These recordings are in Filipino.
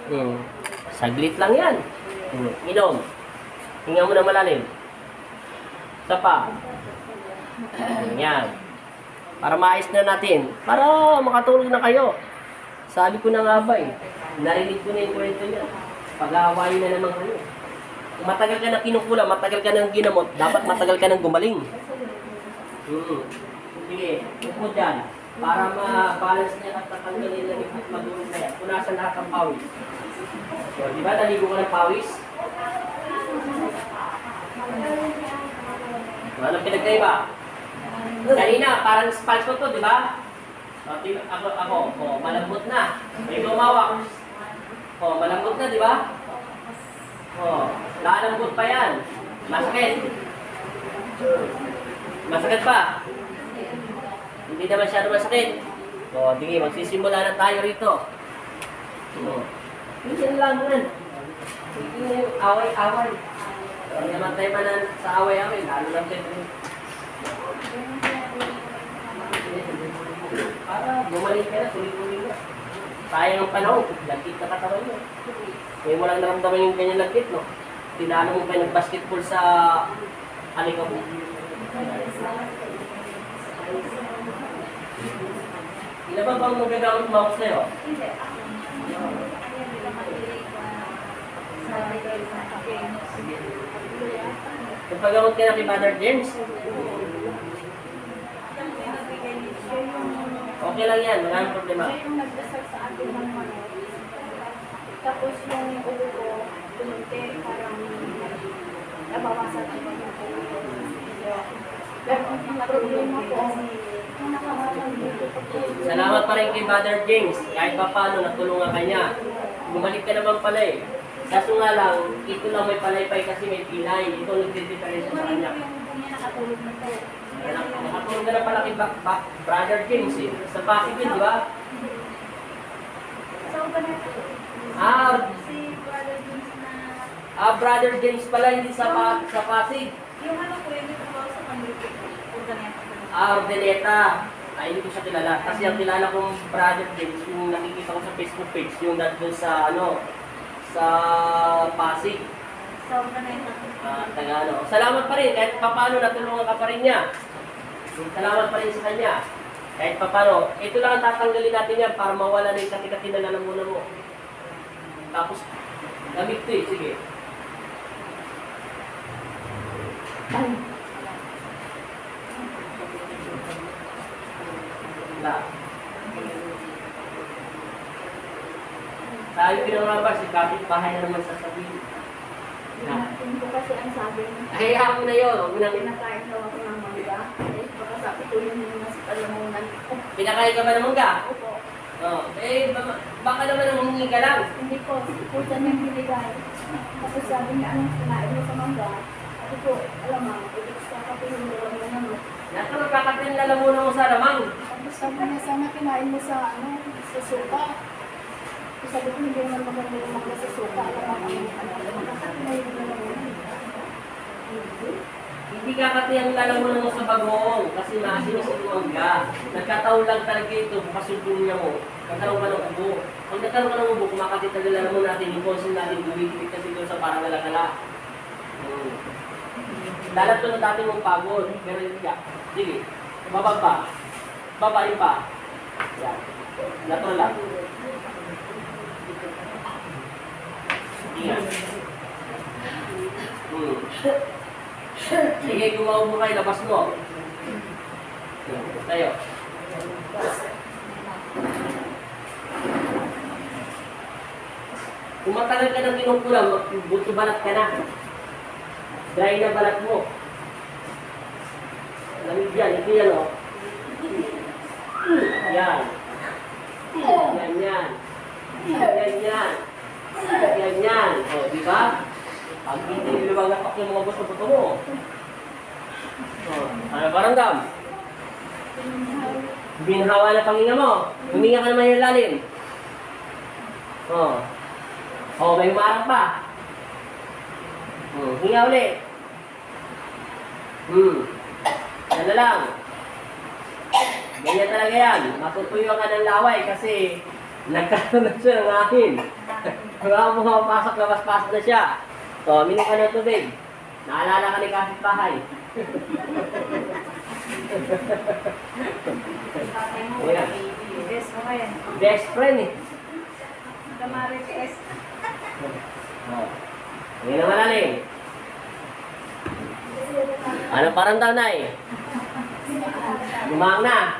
Hmm. Saglit lang yan. Inom. Hinga mo na malalim. Isa pa. Yan. Para maayos na natin. Para makatulog na kayo. Sabi ko na nga ba eh. Narinig ko na yung kwento niya. Pag-aawayin na naman kayo. Matagal ka na kinukula, matagal ka nang ginamot, dapat matagal ka nang gumaling. Sige, upo dyan. Para ma-balance niya at tatanggalin lang yung magulong na yan. Punasan lahat ng pawis. So, di ba naligo ka ng pawis? Anong pinagkaiba? Kanina, parang sponge ko to, di ba? Ako, malambot na. May gumawak. Malambot na, di ba? Lalambot pa yan. Masakit. Masakit pa. Hindi na masyado masakit. Sige, magsisimula na tayo rito. Minsan lang yan. Hindi na yung away-away. Hindi naman tayo manan sa away-away. Lalo lang tayo. Para gumaling ka na, tuloy-tuloy na. Sayang ang panahon. Lagkit na katawan mo. Ngayon mo lang naramdaman yung ganyan lagkit, no? Tinalo mo pa yung basketball sa halikaw mo. Ilan ba bang magagamit mouse na yun? Hindi. Kung paggamot ka na kay Mother James, okay lang yan, maraming problema. Siya yung nagdasal sa atin ng manok. Tapos yung ulo ko, tumunti, parang nabawasan ang yung ulo. Pero ang problema ko, yung nakamalang dito pag Salamat pa rin kay Mother James. Kahit pa paano, natulungan ka niya. Bumalik ka naman pala eh. Kaso nga lang, ito lang may palaypay kasi may pilay. Ito nagdidiferensya sa kanya. nakatulog na to. Nakatulong ka na pala kay Brother James eh. Sa Pasig yun, di ba? Saan ba na ito? Si Brother James na... Brother James pala, hindi sa Pasig. Yung ano ko, yung trabaho sa Panlipit. Ordeneta. Ay, hindi ko siya kilala. Kasi ang kilala kong Brother James, yung nakikita ko sa Facebook page, yung nandun sa, sa Pasig. Saan ba na ito? Tagalo. Salamat pa rin. Kahit paano natulungan ka pa rin niya. Salamat pa rin sa kanya. Kahit paano. Ito lang ang tatanggalin natin yan para mawala na yung sakit-sakit na lalamunan mo. Tapos, gamit ito eh. Sige. Wala. Sabi ko naman ba, si kapit-bahay na naman sasabihin. Hindi ko kasi ang sabi niya. Hayaan mo na yun. Huwag mo nang Pinakain daw ako ng mangga. Eh, baka sabi ko yun yung nasa palamunan ko. pinakain ka ba ng mangga? Opo. Baka naman ang humingi ka lang. Hindi po, po siya niyang binigay. Tapos sabi niya, anong kinain mo sa mangga? Sabi ko, alam mo, ibig sa kapilin mo lang na naman. Nasa magkakatin na lang muna mo sa lamang. Tapos sabi niya, sana kinain mo sa, sa suka. Tapos sabi ko, hindi naman maganda yung mangga sa suka. Alam mo, makakatinayin mo na naman. Hindi kakatiyan lalamunan mo sa bagoong kasi maasin sa mangga. Nagkataon lang talaga ito, bukas yung punya mo. Nagkaroon ka ng ubo. Pag nagkaroon ka ng ubo, kumakatid na lalamunan natin, yung konsin natin, bumibigit kasi doon sa parang nalakala. Lalat to na dati mong pagod, pero hindi ka. Sige, bababa. Babain pa. Yan. Lato lang. Ingat. Sige, gumawa mo kayo, labas mo. Tayo. Kung matagal ka ng kinukulang, buto balat ka na. Dry na balat mo. Lamig yan, ito yan o. Yan. Yan yan. Yan yan. Yan yan. O, di ba? Pag hindi nilawagapak yung mga gusto-gusto mo. Ano paramdam? Binhawa na panginga mo. Huminga ka naman yung lalim. May umarang pa. Hinga ulit. Yan na lang. Ganyan talaga yan. Matutuyo ka ng laway kasi nagkaroon na siya ng akin. Kung pumapasok, labas-pasok na siya. O, minom ka ng tubig. Naalala ka ni kapitbahay. Ayan. Yes, okay. Best friend eh. Damarites. Oh. Ngayon naman natin. Ano paramdam na eh? Lumang na.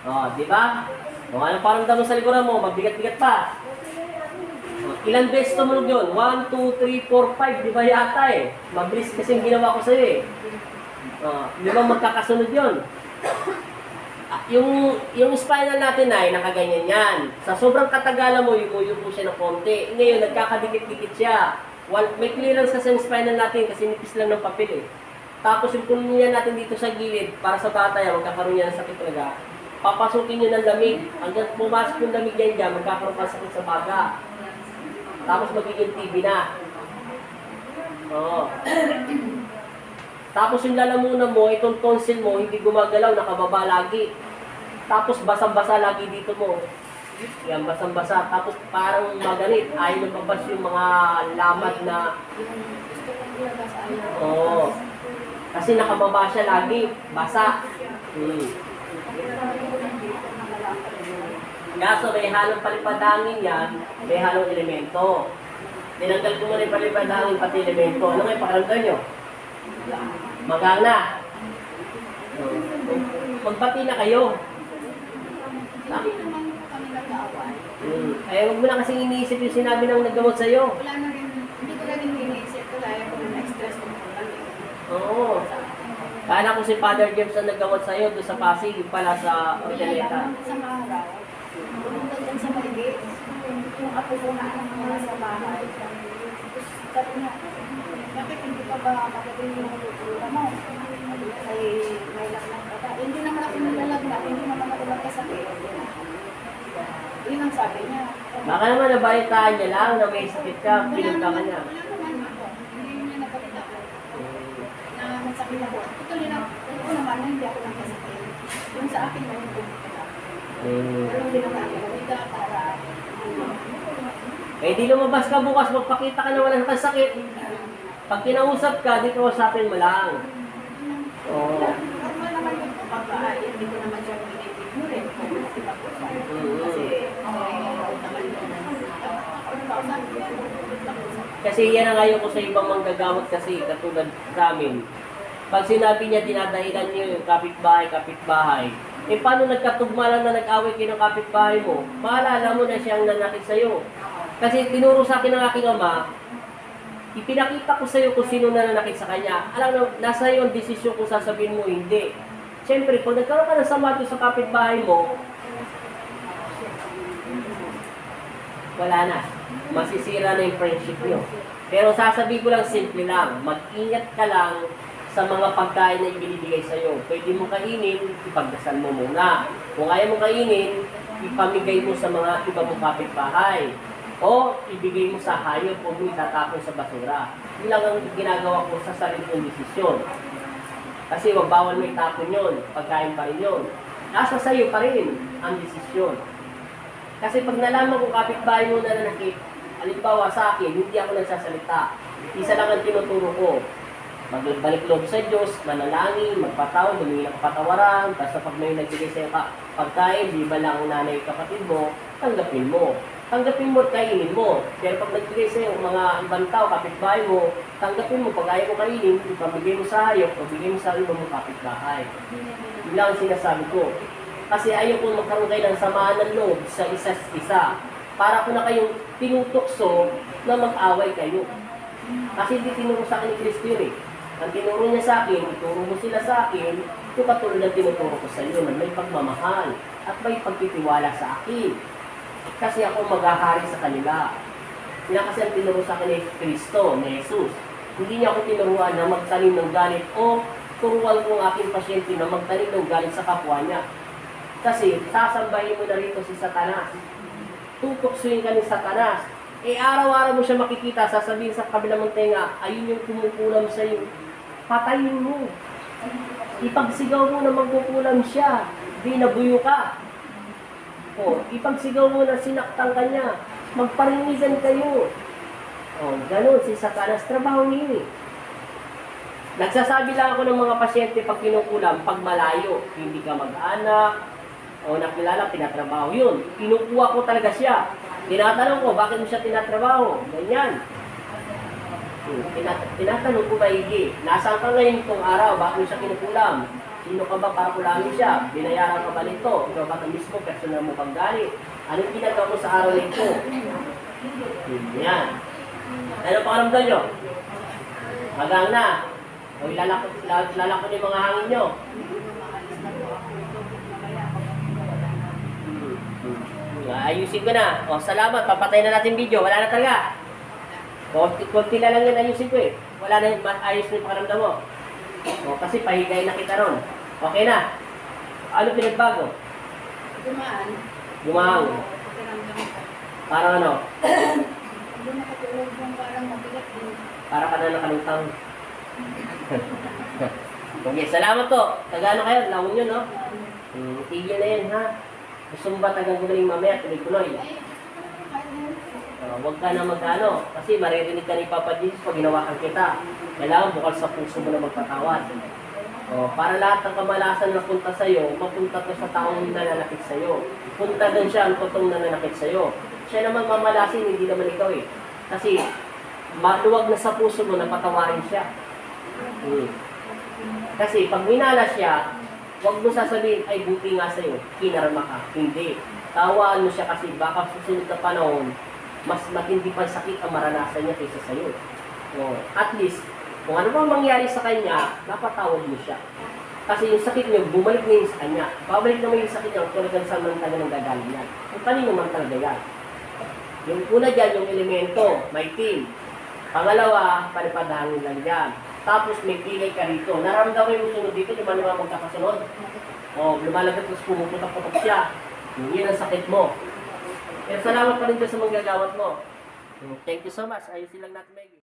Oh, di ba? Kung ano paramdam mo sa likuran mo, magbigat-bigat pa. Oh, ilan beses tumunog yun? 1, 2, 3, 4, 5, di ba yata eh? Mabilis kasi yung ginawa ko sa'yo eh. Oh, di ba magkakasunod yun? Yung spinal natin ay nakaganyan yan. Sa sobrang katagalan mo, yuko siya ng konti. Ngayon, nagkakadikit-dikit siya. May clearance kasi yung spinal natin kasi nipis lang ng papel eh. Tapos yung punin natin dito sa gilid, para sa bata yan, magkakaroon yan ng sakit talaga. Papasukin nyo ng lamig. Hanggang pumasok yung lamig yan dyan, magkakaroon pa sakit sa baga. Tapos magiging TB na. Oo. Tapos yung lalamunan mo, itong tonsil mo, hindi gumagalaw, nakababa lagi. Tapos basang-basa lagi dito mo. Yan, basang-basa. Tapos parang maganit. Ayaw lumabas yung mga lamad na... Oo. Kasi nakababa siya lagi. Basa. Kaso may halong palipadangin yan, may halong elemento. Tinanggal ko mo rin palipadangin pati elemento. Ano may pakiramdam nyo? Magang na. Magpati na kayo. Hindi naman kami nag-aaway. Eh, huwag mo na kasing iniisip yung sinabi ng naggamot sa'yo. Wala na rin, hindi ko na rin iniisip. Kaya ko na na-stress ko po lang. Oo. Kala ko si Father James ang naggamot sa'yo doon sa Pasig, yung pala sa Ordaneta. Sa araw, pumunta dyan sa Maligay. Yung apo ko na anak mo sa bahay. Sabi niya, bakit hindi pa ba magaling yung tutulungan mo? Ay, may laklang ka ba? Hindi naman ako nilalagna, hindi naman ako magkasakit. Yun ang sabi niya. Baka naman nabalitaan niya lang na may sakit ka, pinunta ka niya. Wala naman ako. Hindi niya nabalita ko na masakit ako. Tutuloy na, ito naman, hindi ako nagkasakit. Yung sa akin, may pumunta na. Pero hindi naman ako nabita para Eh di lumabas ka bukas, magpakita ka na walang kasakit. Pag kinausap ka, di kausapin mo lang. Oo. normal naman yung pagkain. Hindi ko naman siya pinipigmurin. Kasi, Kasi yan ang ayaw ko sa ibang manggagamot kasi katulad sa amin. Pag sinabi niya dinadahilan niyo yung kapitbahay, eh paano nagkatugma lang na nag-away kayo ng kapitbahay mo? Maalala mo na siyang nanakit sa'yo. Kasi tinuro sa akin ng aking ama, ipinakita ko sa'yo kung sino nananakit sa kanya. Alam mo, nasa iyo ang desisyon kung sasabihin mo hindi. Siyempre, pag nagkaroon ka ng sama sa kapitbahay mo, wala na. Masisira na yung friendship nyo. Pero sasabihin ko lang simple lang, mag-ingat ka lang sa mga pagkain na ibinibigay sa'yo. Pwede mo kainin, ipagdasal mo muna. Kung ayaw mo kainin, ipamigay mo sa mga iba mong kapitbahay. O ibigay mo sa hayop o mo itatapon sa basura. Yun lang ang ginagawa ko sa sarili kong desisyon. Kasi wag bawal mo itapon yun, pagkain pa rin yun. Nasa sa'yo pa rin ang desisyon. Kasi pag nalaman ko kapitbahay mo na nanakit, halimbawa sa akin, hindi ako nagsasalita. Isa lang ang tinuturo ko. Magbalik loob sa Diyos, manalangin, magpatawad, humingi ng kapatawaran, basta pag may nagbigay sa'yo pagkain, di ba lang ang nanay kapatid mo, tanggapin mo. Tanggapin mo at kainin mo. Pero pag nagbigay sa'yo mga ibang tao, kapitbahay mo, tanggapin mo. Pag ayaw mo kainin, ipamigay mo sa hayop, pabigay mo sa iba mo kapitbahay. Yun lang ang sinasabi ko. Kasi ayaw ko magkaroon kayo ng samaan ng loob sa isa't isa. Para ko na kayong tinutokso na mag-away kayo. Kasi hindi tinuro sa akin ni Kristo yun eh. Ang tinuro niya sa akin, ituro mo sila sa akin, yung katulad ng tinuturo ko sa iyo na may pagmamahal at may pagtitiwala sa akin. Kasi ako maghahari sa kanila. Sila kasi ang tinuro sa akin ni Kristo, ni Jesus. Hindi niya ako tinuruan na magtanim ng galit o turuan ko ang aking pasyente na magtanim ng galit sa kapwa niya. Kasi sasambahin mo na rito si Satanas. Tutuksuin ka ni Satanas. Eh araw-araw mo siya makikita, sasabihin sa kabilang mong tenga, ayun yung kumukulam sa iyo. Patayin mo. Ipagsigaw mo na magkukulam siya. Di nabuyo ka. O, ipagsigaw mo na sinaktan ka niya. magparinigan kayo. O, ganun, si Satanas, trabaho niyo eh. Nagsasabi lang ako ng mga pasyente pag kinukulam, pag malayo, hindi ka mag-anak, o nakilala, tinatrabaho yun. Kinukuha ko talaga siya. Tinatanong ko, bakit mo siya tinatrabaho? Ganyan. Tinatanong ko maigi, nasaan ka ngayon itong araw? Bakit mo siya kinukulam? Sino ka ba para kulamin siya? Binayaran ka ba nito? Ikaw ba ka mismo, personal mo bang galit? Anong ginagawa mo sa araw na ito? Yan. Ano pakaramdam nyo? Magang na. O ilalako yung mga hangin nyo. Ayusin ko na. O, salamat. Papatay na natin video. Wala na talaga. Konti na lang yan ayusin ko eh. Wala na ayos na yung pakaramdam mo. O, kasi pahigay na kita ron. Okay na. Ano pinagbago? Dumaan. Lumang. Pakiramdam ko. Parang ano? Hindi nakatulog yung parang mabigat din. Para ka na nakalutang. Okay, salamat to. Taga ano kayo? Laon yun, no? Tigil na yan, ha? Gusto mo ba tagang gumaling mamaya? Tuloy-tuloy. Huwag ka na mag-ano. Kasi maririnig ka ni Papa Jesus pag ginawakan kita. Kailangan bukal sa puso mo na magpatawad. Para lahat ng kamalasan na punta sa'yo, mapunta to sa taong nananakit sa'yo. Punta din siya ang totoong nananakit sa'yo. Siya naman mamalasin, hindi naman ikaw eh. Kasi maluwag na sa puso mo na patawarin siya. Kasi pag minala siya, huwag mo sasabihin, ay buti nga sa'yo, kinarma ka. Hindi. Tawaan mo siya kasi baka susunod na panahon, mas matindi pang sakit ang maranasan niya kaysa sa'yo. At least, kung ano bang mangyari sa kanya, napatawad mo siya. Kasi yung sakit niyo, bumalik na yun sa kanya. Babalik naman yung sakit niya kung talagang saan man talaga ng gagaling yan. Kung kanino man talaga yan. Yung una dyan, yung elemento, may team. Pangalawa, palipadahangin lang dyan. Tapos may pilay ka rito. Naramdaman yung sunod dito, yung mga magkakasunod. Lumalagat, tapos pumuputok-putok siya. Yun ang sakit mo. Pero salamat pa rin dyan sa manggagawat mo. Thank you so much. Ayusin lang natin, Maggie.